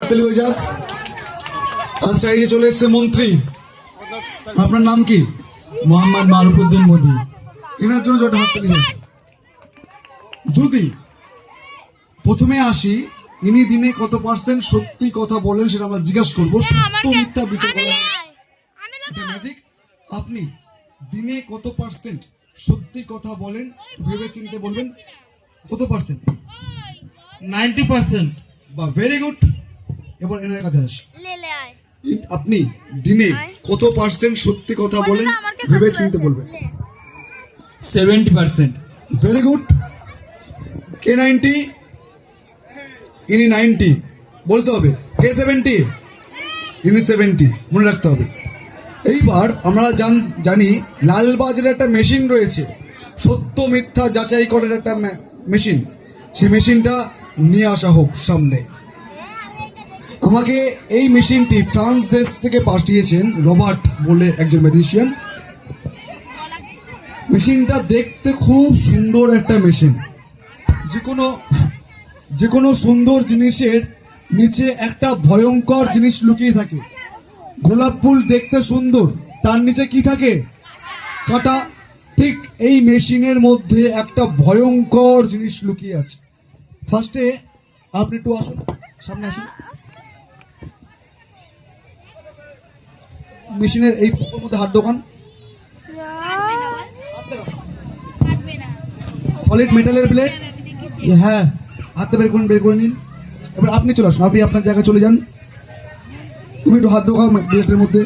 হয়ে যাক। আচ্ছা, এই যে চলে এসছে মন্ত্রী, আপনার নাম কি? মোহাম্মদ মারুফুদ্দিন মোদি। এনার জন্য জোট হাততালি হোক। যদি প্রথমে আসি, ইনি দিনে কত পার্সেন্ট সত্যি কথা বলেন সেটা আমরা জিজ্ঞাসা করবো। সত্য মিথ্যা বিচার করা ম্যাজিক। আপনি দিনে কত পার্সেন্ট সত্যি কথা বলেন ভেবে চিন্তে বলবেন। কত পার্সেন্ট? 90%। বা ভেরি গুড। এবার এনার কাছে আসি। আপনি দিনে কত পার্সেন্ট সত্যি কথা বলেন ভেবে চিন্তে বলবেন। 70%। Very good. কে 90? ইনি 90 বলতে হবে। কে 70? ইনি 70 মনে রাখতে হবে। এইবার আমরা জানি লালবাজারে একটা মেশিন রয়েছে, সত্য মিথ্যা যাচাই করার একটা মেশিন। সেই মেশিনটা নিয়ে আসা হোক সামনে। আমাকে এই মেশিনটি ফ্রান্স দেশ থেকে পাঠিয়েছেন রবার্ট বলে একজন ম্যাজিশিয়ান। মেশিনটা দেখতে খুব সুন্দর একটা মেশিন। যে কোনো সুন্দর জিনিসের নিচে একটা ভয়ঙ্কর জিনিস লুকিয়ে থাকে। গোলাপ ফুল দেখতে সুন্দর, তার নিচে কি থাকে? কাঁটা। ঠিক এই মেশিনের মধ্যে একটা ভয়ঙ্কর জিনিস লুকিয়ে আছে। ফার্স্টে আপনি একটু আসুন, সামনে আসুন। মেশিনের এই মধ্যে হাত দোকান, সলিড মেটালের ব্লেড। হ্যাঁ, হাতটা বের করে নিন। এবার আপনি চলে আসুন, আপনি আপনার জায়গায় চলে যান। তুমি একটু হাত ঢোকাও ব্লেডের মধ্যে।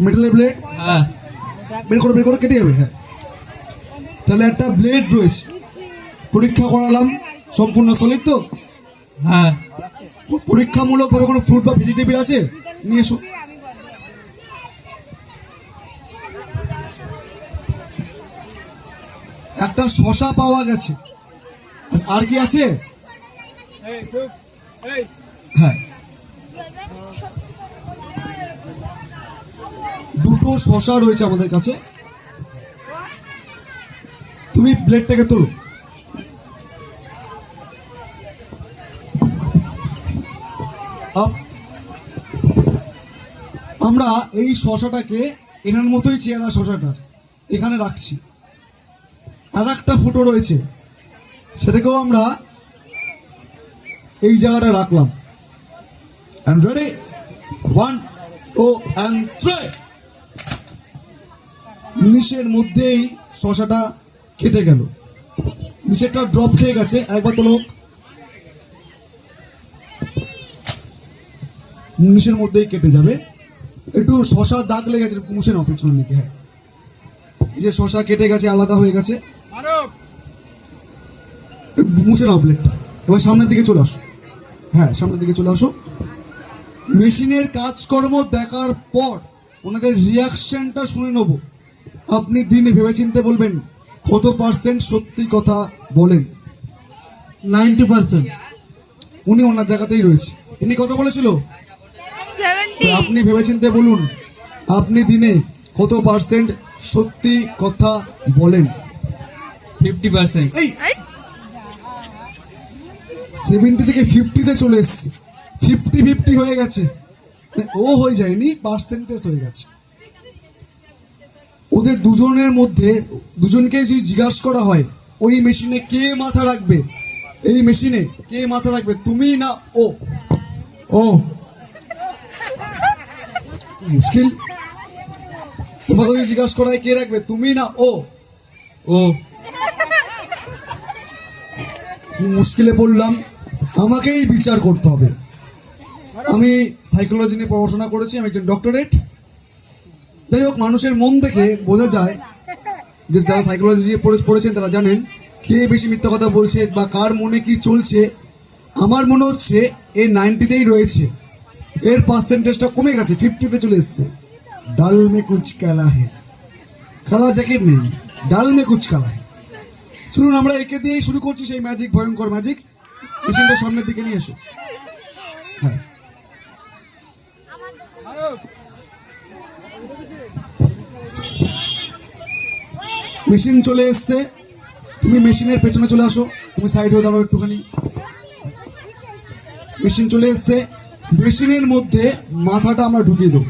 মেটালের ব্লেড। হ্যাঁ, বের করে কেটে যাবে। হ্যাঁ, তাহলে একটা ব্লেড রয়েছে। পরীক্ষা করালাম, সম্পূর্ণ সলিড তো? হ্যাঁ। পরীক্ষামূলকভাবে কোনো ফ্রুট বা ভেজিটেবল আছে? নিয়ে এসো। একটা শশা পাওয়া গেছে। আর কি আছে? হ্যাঁ, দুটো শশা রয়েছে আমাদের কাছে। তুমি ব্লেডটাকে তোলো। আমরা এই শশাটাকে এনার মতোই চেহারা শশাটার এখানে রাখছি। আর একটা ফুটো রয়েছে, সেটাকেও আমরা এই জায়গাটা রাখলাম। And ready? 1, 2 and 3। নিচের মধ্যেই শশাটা কেটে গেল। নিচেরটা ড্রপ খেয়ে গেছে। একবার তো লোক নিচের মধ্যেই কেটে যাবে। একটু শশা দাগ লেগে গেছে, মুছে নাও পেছনের দিকে। হ্যাঁ, এই যে শশা কেটে গেছে, আলাদা হয়ে গেছে, মুছে নাও প্লেটটা। এবার সামনের দিকে চলে আসো। হ্যাঁ, সামনের দিকে চলে আসো। মেশিনের কাজকর্ম দেখার পর ওনাদের রিয়াকশনটা শুনে নেব। আপনি দিনে ভেবেচিন্তে বলবেন কত পার্সেন্ট সত্যি কথা বলেন। 90%। উনি ওনার জায়গাতেই রয়েছে। ইনি কত বলেছিল? 70। আপনি ভেবেচিন্তে বলুন আপনি দিনে কত পার্সেন্ট সত্যি কথা বলেন। 50%। এই 70 থেকে 50-তে চলে এসছে। 50-50 হয়ে গেছে। ও হয়ে যায়নি, পার্সেন্টেজ হয়ে গেছে। ওদের দুজনের মধ্যে দুজনকে যদি জিজ্ঞাসা করা হয় ওই মেশিনে কে মাথা রাখবে, এই মেশিনে কে মাথা রাখবে, তুমি না ও? ও মুশকিল। তোমাকে যদি জিজ্ঞাসা করা হয় কে রাখবে, তুমি না ও? ও মুশকিলে পড়লাম, আমাকেই বিচার করতে হবে। আমি সাইকোলজি নিয়ে পড়াশোনা করেছি, আমি একজন ডক্টরেট। যাই হোক, মানুষের মন থেকে বোঝা যায় যে যারা সাইকোলজি নিয়ে পড়েছেন তারা জানেন কে বেশি মিথ্যা কথা বলছে বা কার মনে কি চলছে। আমার মনে হচ্ছে এ 90-তেই রয়েছে, এর পার্সেন্টেজটা কমে গেছে, 50-তে চলে এসছে। ডাল মে কুচ কালা হে, কালা জ্যাকেট নেই, ডাল মে কুচ কালা হে। শুনুন, আমরা একে দিয়েই শুরু করছি সেই ম্যাজিক, ভয়ঙ্কর ম্যাজিক। মেশিনটা সামনের দিকে নিয়ে এসো। হ্যাঁ, মেশিন চলে এসছে। তুমি মেশিনের পেছনে চলে আসো। তুমি সাইড হয়ে দাঁড়াও একটুখানি। মেশিন চলে এসছে, মেশিনের মধ্যে মাথাটা আমরা ঢুকিয়ে দেবো।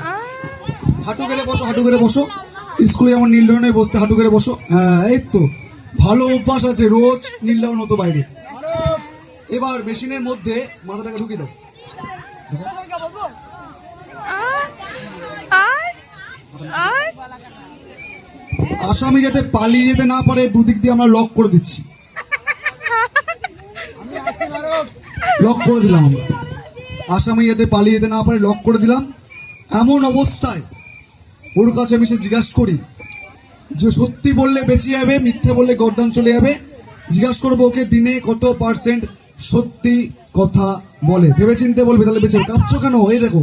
হাঁটু করে বসো, হাঁটু করে বসো। স্কুলে যেমন নীল ধরনের বসতে, হাঁটু করে বসো। হ্যাঁ, এই তো ভালো অভ্যাস আছে, রোজ নীল ডাউন হতো বাইরে। এবার মেশিনের মধ্যে মাথাটাকে ঢুকিয়ে দাও। আর আসামি যাতে পালিয়ে যেতে না পারে দুদিক দিয়ে আমরা লক করে দিচ্ছি। লক করে দিলাম আমরা, আসামি যাতে পালিয়ে যেতে না পারে লক করে দিলাম। এমন অবস্থায় ওর কাছে আমি সে জিজ্ঞাসা করি যে সত্যি বললে বেঁচে যাবে, মিথ্যে বললে গর্দান চলে যাবে। জিজ্ঞাসা করবো ওকে দিনে কত পার্সেন্ট সত্যি কথা বলে, ভেবে চিনতে বলবে, তাহলে বেঁচে যাবে। কাঁদছো কেন? এই দেখো,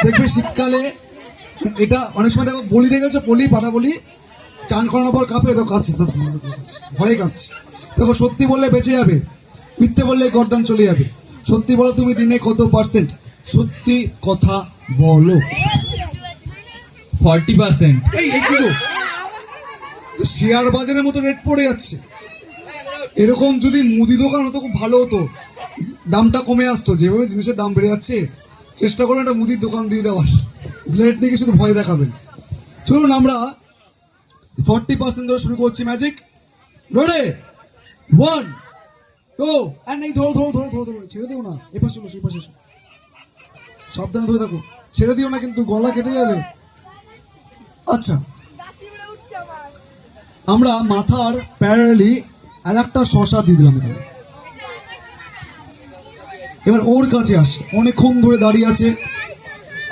দেখবে শীতকালে এটা অনেক সময় দেখো বলি দেখেছো, বলি পাটা বলি চান করানোর পর কাঁপে, তো কাঁদছে, ভয়ে কাঁদছে। দেখো সত্যি বললে বেঁচে যাবে, মিথ্যে বললে গর্দান চলে যাবে। সত্যি বলো তুমি দিনে কত পার্সেন্ট সত্যি কথা বলো। 40%। এই কি গো, শেয়ার বাজারের মতো রেট পড়ে যাচ্ছে। এরকম যদি মুদি দোকান হতো খুব ভালো হতো, দামটা কমে আসতো। যেভাবে জিনিসের দাম বেড়ে যাচ্ছে, চেষ্টা করুন একটা মুদির দোকান দিয়ে দেওয়ার, ব্লেড দিকে শুধু ভয় দেখাবেন। চলুন আমরা 40% ধরে শুরু করছি। ম্যাজিক রেডি, 1 2 এন্ড এই ধরো ধরো ধরো ধরো ধরো, ছেড়ে দিও না, এপাশে চলো সেই পাশে সাবধানে ধরে থাকো, ছেড়ে দিও না কিন্তু গলা কেটে যাবে। আচ্ছা, আমরা মাথার প্যারালি আর একটা শশা দিয়ে দিলাম এখানে। এবার ওর কাছে আসে, অনেকক্ষণ ধরে দাঁড়িয়ে আছে,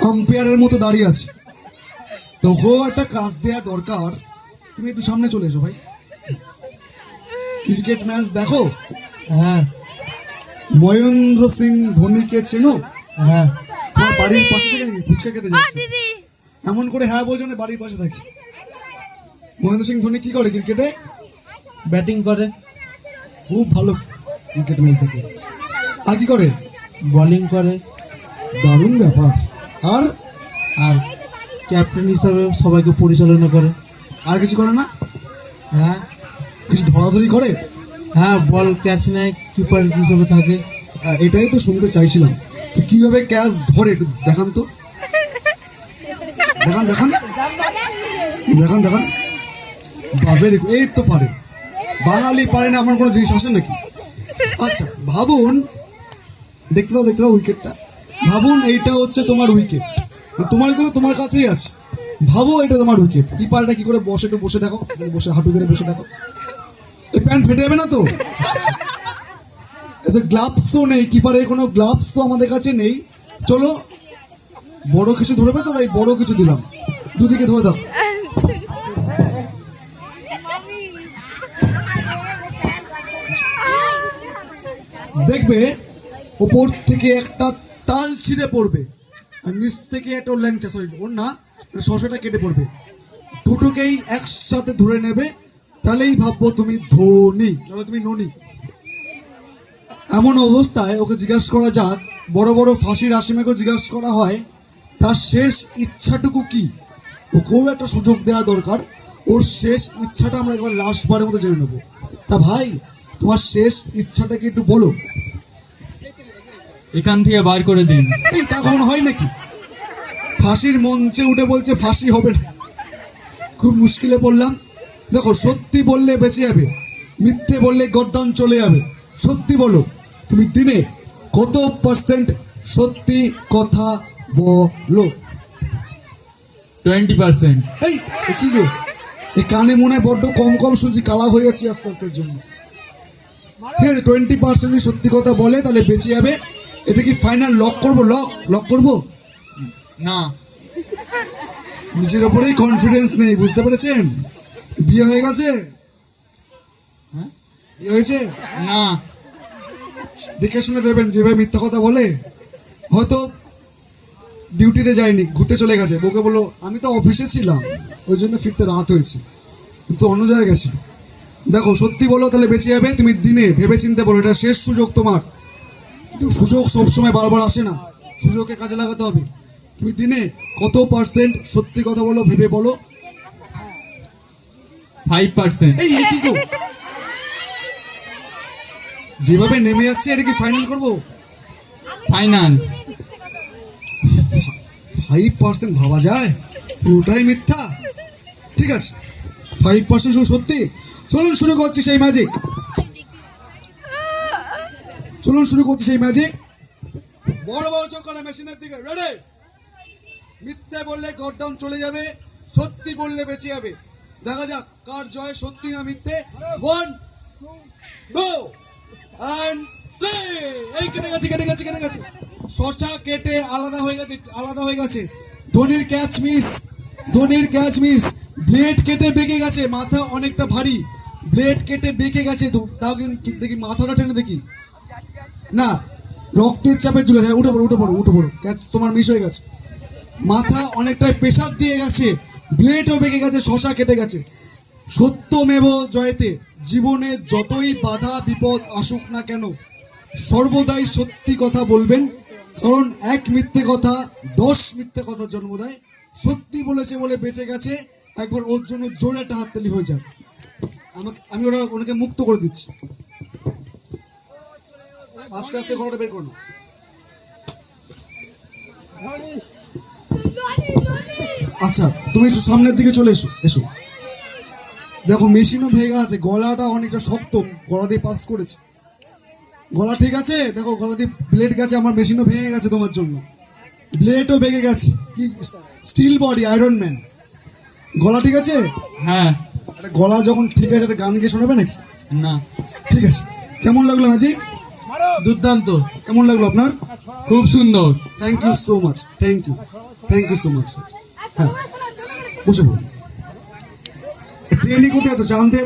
আম্পায়ারের মতো দাঁড়িয়ে আছে। তোকেও একটা কাজ দেওয়া দরকার, তুমি একটু সামনে চলে এসো ভাই। ক্রিকেট ম্যাচ দেখো? হ্যাঁ মহেন্দ্র সিং ধোনিকে চেনো? হ্যাঁ। তোমার বাড়ির পাশে থেকে নাকি ফুচকা খেতে যাচ্ছে? দিদি এমন করে হ্যাঁ বলছো না, বাড়ির পাশে থাকি। মহেন্দ্র সিং ধোনি কি করে ক্রিকেটে? ব্যাটিং করে, খুব ভালো ক্রিকেট ম্যাচ দেখে। আর কি করে? বোলিং করে, দারুণ ব্যাপার। আর আর ক্যাপ্টেন হিসাবে সবাইকে পরিচালনা করে। আর কিছু করে না? হ্যাঁ কিছু ধরাধরি করে? হ্যাঁ, বল ক্যাচ নেয়, কিপার হিসেবে থাকে। এটাই তো শুনতে চাইছিলাম, তো কিভাবে ক্যাচ ধরে একটু দেখান তো, দেখান দেখান দেখান দেখান। বাবের এই তো পারে, বাঙালি পারে না আমার কোনো জিনিস আসে নাকি? আচ্ছা ভাবুন, দেখতে দাও উইকেটটা। ভাবুন এইটা হচ্ছে তোমার উইকেট, তোমার কিন্তু তোমার কাছেই আছে। ভাবো এটা তোমার উইকেট, কিপারটা কি করে বসে, একটু বসে দেখো, এখানে বসে হাঁটু করে বসে দেখো। এই প্যান্ট ফেটে যাবে না তো? গ্লাভস তো নেই, কিপারের কোনো গ্লাভস তো আমাদের কাছে নেই। চলো বড় কিছু ধরবে তো, তাই বড় কিছু দিলাম, দুদিকে ধরে দাও। দেখবে ওপর থেকে একটা তাল ছিঁড়ে পড়বে, আর নিচ থেকে একটা ল্যাংচা, সরি ওর না, শশাটা কেটে পড়বে। দুটোকেই একসাথে ধরে নেবে, তাহলেই ভাববো তুমি ধোনি, তাহলে তুমি ননি। এমন অবস্থায় ওকে জিজ্ঞাসা করা যাক, বড় বড় ফাঁসির আসামিকে জিজ্ঞাসা করা হয় তার শেষ ইচ্ছাটুকু কি। ওকেও একটা সুযোগ দেওয়া দরকার, ওর শেষ ইচ্ছাটা আমরা একবার লাস্টবারের মতো জেনে নেবো। তা ভাই, তোমার শেষ ইচ্ছাটা কি একটু বলো। এখান থেকে বার করে দিন। এই তা কখনো হয় নাকি? ফাঁসির মঞ্চে উঠে বলছে ফাঁসি হবে না, খুব মুশকিলে পড়লাম। দেখো সত্যি বললে বেঁচে যাবে, মিথ্যে বললে গর্দান চলে যাবে। সত্যি বলো তুমি দিনে কত পার্সেন্ট সত্যি কথা বলো। 20%। এই কি গো, এই কানে মনে হয় বড্ড কম কম শুনছি, কালা হয়ে যাচ্ছি আস্তে আস্তে জন্য। ঠিক আছে, 20% সত্যি কথা বলে তাহলে বেঁচে যাবে। এটা কি ফাইনাল লক করবো? লক করবো না, নিজের ওপরেই কনফিডেন্স নেই, বুঝতে পেরেছেন? বিয়ে হয়ে গেছে? হ্যাঁ? বিয়ে হয়েছে? না। দেখে শুনে দেবেন, যেভাবে মিথ্যা কথা বলে। হয়তো ডিউটিতে যায়নি, ঘুরতে চলে গেছে, বউকে বললো আমি তো অফিসে ছিলাম, ওই জন্য ফিরতে রাত হয়েছে, কিন্তু অন্য জায়গায় গেছিল। দেখো সত্যি বলো তাহলে বেঁচে যাবে। তুমি দিনে ভেবে চিনতে বলো, এটা শেষ সুযোগ তোমার। কিন্তু সুযোগ সবসময় বারবার আসে না, সুযোগকে কাজে লাগাতে হবে। তুমি দিনে কত পার্সেন্ট সত্যি কথা বলো, ভেবে বলো। 5%। এই কি গো, যেভাবে নেমে যাচ্ছে এটা কি ফাইনাল করবো? ফাইনাল। 5% ভাবা যায়, পুরোটাই মিথ্যা। ঠিক আছে, 5% শুধু সত্যি। চলুন শুরু করছি সেই ম্যাজিক। চলুন শুরু করছি সেই ম্যাজিক। বড় বড় চোখ করে মেশিনের দিকে, রেডি। মিথ্যে বললে গড্ডাউন চলে যাবে, সত্যি বললে বেঁচে যাবে। দেখা যাক কার জয়, সত্যি না মিথ্যে। 1 2 and 3। এই কেটে গেছে কেটে গেছে কেটে গেছে, শশা কেটে আলাদা হয়ে গেছে আলাদা হয়ে গেছে। ধোনির ক্যাচ মিস, ধোনির ক্যাচ মিস। ব্লেড কেটে বেঁকে গেছে, মাথা অনেকটা ভারী, ব্লেড কেটে বেঁকে গেছে। তাও কিন্তু দেখি মাথাটা টেনে দেখি, না রক্তের চাপে ঝুলে যায়। উঠে পড়ো উঠে পড়ো উঠে পড়ো, ক্যাচ তোমার মিস হয়ে গেছে। মাথা অনেকটাই প্রেশার দিয়ে গেছে, ব্লেডও বেঁকে গেছে, শশা কেটে গেছে। সত্যমেব জয়তে। জীবনে যতই বাধা বিপদ আসুক না কেন, সর্বদাই সত্যি কথা বলবেন, কারণ এক মিথ্যে কথা 10 মিথ্যে কথার জন্ম দেয়। সত্যি বলেছে বলে বেঁচে গেছে, একবার ওর জন্য জোরে একটা হাততালি হয়ে যাক। আমি ওনাকে মুক্ত করে দিচ্ছি। আস্তে আস্তে ঘরটা বের করুন। আচ্ছা তুমি একটু সামনের দিকে চলে এসো এসো। দেখো মেশিনও ভেঙে আছে, গলাটা অনেকটা শক্ত, গলা দিয়ে পাস করেছে। গলা ঠিক আছে? দেখো গলা দিয়ে ব্লেড গেছে, আমার মেশিনও ভেঙে গেছে তোমার জন্য, ব্লেডও ভেঙে গেছে। কি স্টিল বডি, আয়রন ম্যান। গলা ঠিক আছে? হ্যাঁ। একটা গলা যখন ঠিক আছে, একটা গান গিয়ে শোনাবে নাকি? না। ঠিক আছে, কেমন লাগলো ম্যাজিক? দুর্দান্ত। কেমন লাগলো আপনার? খুব সুন্দর। Thank you so much, thank you so much. হ্যাঁ বসে পড়ুন। ট্রেনই কোথায় আছে জানতে